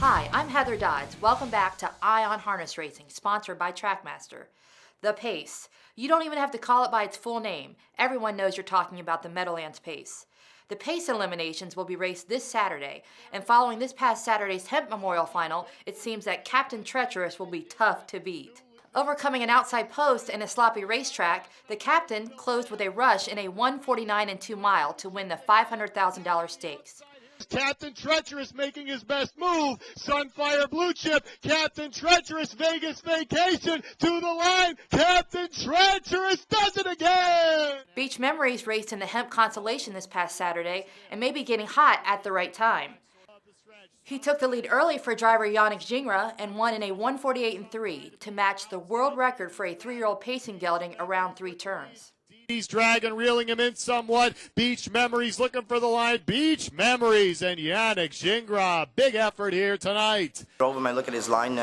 Hi, I'm Heather Dodds. Welcome back to Eye on Harness Racing, sponsored by Trackmaster. The Pace. You don't even have to call it by its full name. Everyone knows you're talking about the Meadowlands Pace. The Pace eliminations will be raced this Saturday, and following this past Saturday's Hemp Memorial Final, it seems that Captain Treacherous will be tough to beat. Overcoming an outside post and a sloppy racetrack, the captain closed with a rush in a 1:49 2 mile to win the $500,000 stakes. Captain Treacherous making his best move. Sunfire Blue Chip. Captain Treacherous Vegas Vacation to the line. Captain Treacherous does it again. Beach Memories raced in the Hemp Consolation this past Saturday and may be getting hot at the right time. He took the lead early for driver Yannick Gingras and won in a 1:48 3 to match the world record for a 3-year-old pacing gelding around 3 turns. He's dragging, reeling him in somewhat. Beach Memories looking for the line. Beach Memories and Yannick Gingras. Big effort here tonight. Drove him. I look at his line.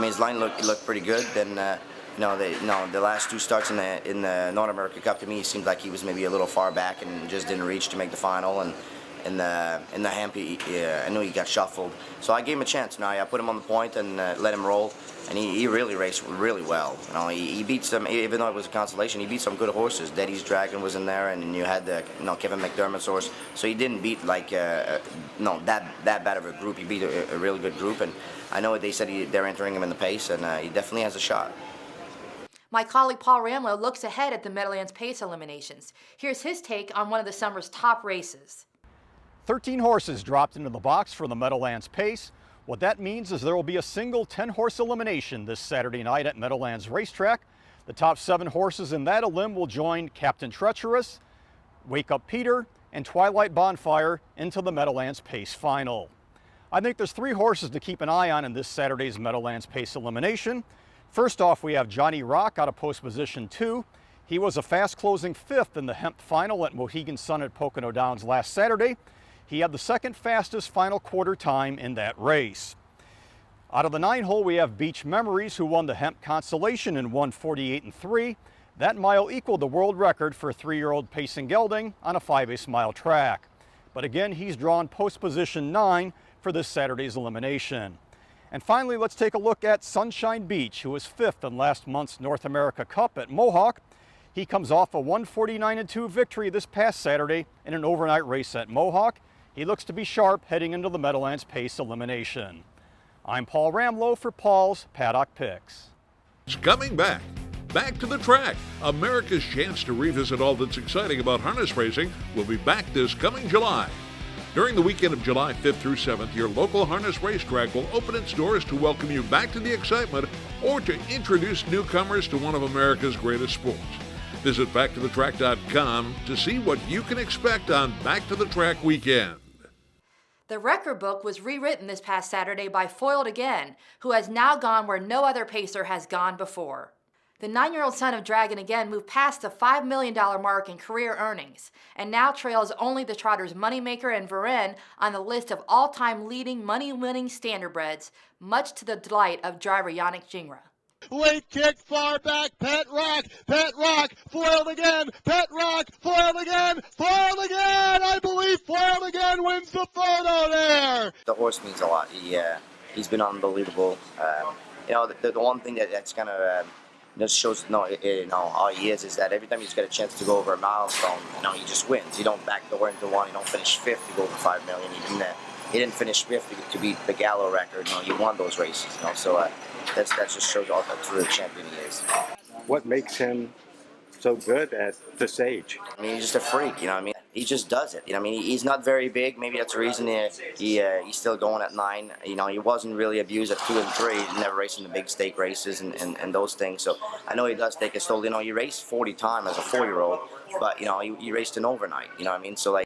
His line looked pretty good. Then, the last 2 starts in the North America Cup, to me, it seemed like he was maybe a little far back and just didn't reach to make the final. And in the Hemp, I knew he got shuffled. So I gave him a chance. I put him on the point and let him roll. And he really raced really well. He beat some, even though it was a consolation, he beat some good horses. Daddy's Dragon was in there, and you had the Kevin McDermott's horse. So he didn't beat like that bad of a group. He beat a really good group, and I know they said they're entering him in the Pace, and he definitely has a shot. My colleague Paul Ramlow looks ahead at the Meadowlands Pace eliminations. Here's his take on one of the summer's top races. 13 horses dropped into the box for the Meadowlands Pace. What that means is there will be a single 10-horse elimination this Saturday night at Meadowlands Racetrack. The top 7 horses in that elim will join Captain Treacherous, Wake Up Peter, and Twilight Bonfire into the Meadowlands Pace final. I think there's 3 horses to keep an eye on in this Saturday's Meadowlands Pace elimination. First off, we have Johnny Rock out of post position 2. He was a fast-closing 5th in the Hemp final at Mohegan Sun at Pocono Downs last Saturday. He had the second fastest final quarter time in that race. Out of the 9 hole, we have Beach Memories, who won the Hemp Consolation in 1:48 3. That mile equaled the world record for a 3-year-old pacing gelding on a 5/8 mile track. But again, he's drawn post position 9 for this Saturday's elimination. And finally, let's take a look at Sunshine Beach, who was 5th in last month's North America Cup at Mohawk. He comes off a 1:49 2 victory this past Saturday in an overnight race at Mohawk. He looks to be sharp heading into the Meadowlands Pace elimination. I'm Paul Ramlow for Paul's Paddock Picks. It's coming back. Back to the Track. America's chance to revisit all that's exciting about harness racing will be back this coming July. During the weekend of July 5th through 7th, your local harness racetrack will open its doors to welcome you back to the excitement or to introduce newcomers to one of America's greatest sports. Visit backtothetrack.com to see what you can expect on Back to the Track weekend. The record book was rewritten this past Saturday by Foiled Again, who has now gone where no other pacer has gone before. The 9-year-old son of Dragon Again moved past the $5 million mark in career earnings and now trails only the Trotters Moneymaker and Varenne on the list of all-time leading money-winning standardbreds, much to the delight of driver Yannick Gingras. Late kick, far back, Pet Rock, foiled again, Pet Rock, foiled again, I believe foiled again wins the photo there. The horse means a lot. He's been unbelievable. The one thing that's kind of just shows how he is that every time he's got a chance to go over a milestone, he just wins. You don't backdoor into one, you don't finish 5th to go over $5 million. He didn't finish 5th to beat the Gallo record. He won those races. So that just shows how true a champion he is. What makes him so good at this age? He's just a freak. He just does it. He's not very big. Maybe that's the reason he's still going at 9. He wasn't really abused at 2 and 3. He never raced in the big stake races and those things. So I know he does take his toll. He raced 40 times as a 4-year-old, but he raced an overnight. So I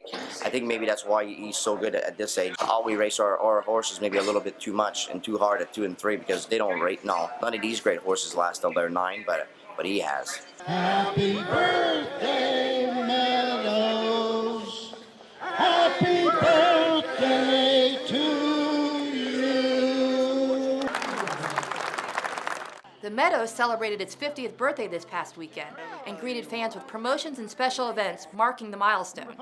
think maybe that's why he's so good at this age. All we race our horses maybe a little bit too much and too hard at 2 and 3 because they don't rate. No, none of these great horses last till they're 9, but he has. Happy birthday, Meadows. Happy birthday to you. The Meadows celebrated its 50th birthday this past weekend and greeted fans with promotions and special events marking the milestone.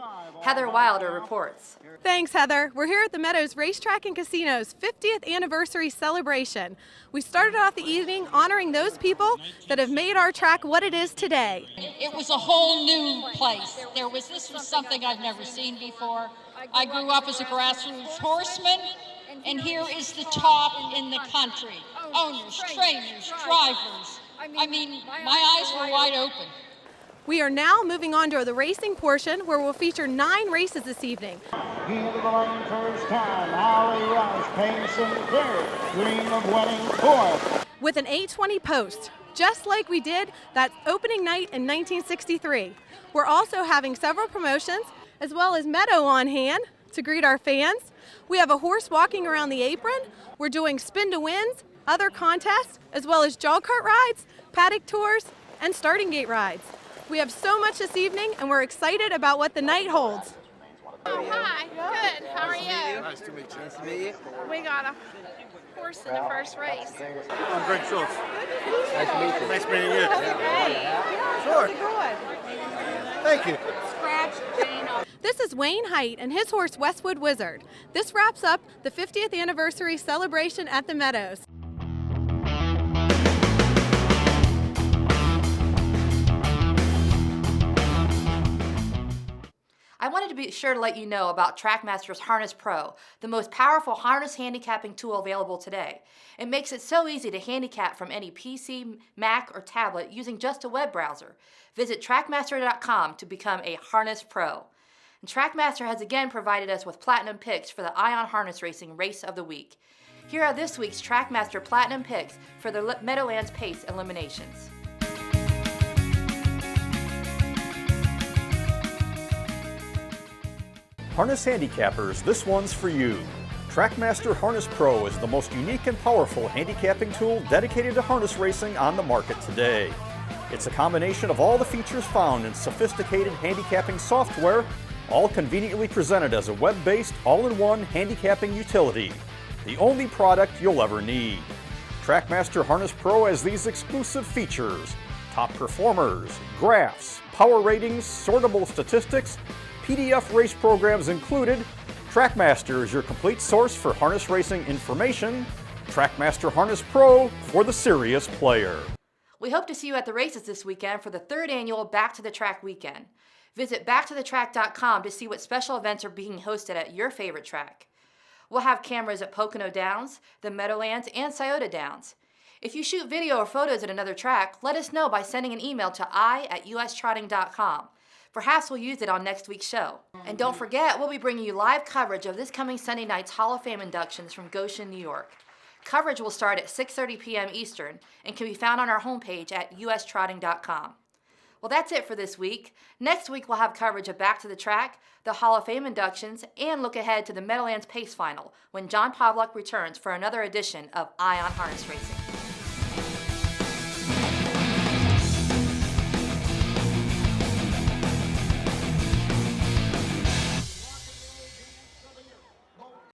Heather Wilder reports. Thanks, Heather. We're here at the Meadows Racetrack and Casino's 50th anniversary celebration. We started off the evening honoring those people that have made our track what it is today. It was a whole new place. This was something I've never seen before. I grew up as a grassroots horseman, and here is the top in the country. Owners, trainers, drivers. I mean, my eyes were wide open. We are now moving on to the racing portion where we'll feature 9 races this evening. Into the lane first time, Holly Rush, pacing third, dream of winning fourth. With an 8:20 post, just like we did that opening night in 1963. We're also having several promotions, as well as Meadow on hand to greet our fans. We have a horse walking around the apron. We're doing spin to wins, other contests, as well as jog cart rides, paddock tours, and starting gate rides. We have so much this evening, and we're excited about what the night holds. Oh, hi. Good. How are you? Nice to meet you. Nice to meet you. We got a horse in the first race. I'm Greg Schultz. Nice to meet you. Nice meeting you. Sure. Thank you. Scratch Jane off. This is Wayne Height and his horse Westwood Wizard. This wraps up the 50th anniversary celebration at the Meadows. I wanted to be sure to let you know about TrackMaster's Harness Pro, the most powerful harness handicapping tool available today. It makes it so easy to handicap from any PC, Mac, or tablet using just a web browser. Visit TrackMaster.com to become a Harness Pro. And TrackMaster has again provided us with Platinum Picks for the Ion Harness Racing Race of the Week. Here are this week's TrackMaster Platinum Picks for the Meadowlands Pace eliminations. Harness handicappers, this one's for you. TrackMaster Harness Pro is the most unique and powerful handicapping tool dedicated to harness racing on the market today. It's a combination of all the features found in sophisticated handicapping software, all conveniently presented as a web-based, all-in-one handicapping utility. The only product you'll ever need. TrackMaster Harness Pro has these exclusive features: top performers, graphs, power ratings, sortable statistics, PDF race programs included. TrackMaster is your complete source for harness racing information. TrackMaster Harness Pro for the serious player. We hope to see you at the races this weekend for the 3rd annual Back to the Track weekend. Visit backtothetrack.com to see what special events are being hosted at your favorite track. We'll have cameras at Pocono Downs, the Meadowlands, and Scioto Downs. If you shoot video or photos at another track, let us know by sending an email to i@ustrotting.com. Perhaps we'll use it on next week's show. And don't forget, we'll be bringing you live coverage of this coming Sunday night's Hall of Fame inductions from Goshen, New York. Coverage will start at 6:30 p.m. Eastern and can be found on our homepage at ustrotting.com. Well, that's it for this week. Next week, we'll have coverage of Back to the Track, the Hall of Fame inductions, and look ahead to the Meadowlands Pace Final when John Pavlik returns for another edition of Ion Harness Racing.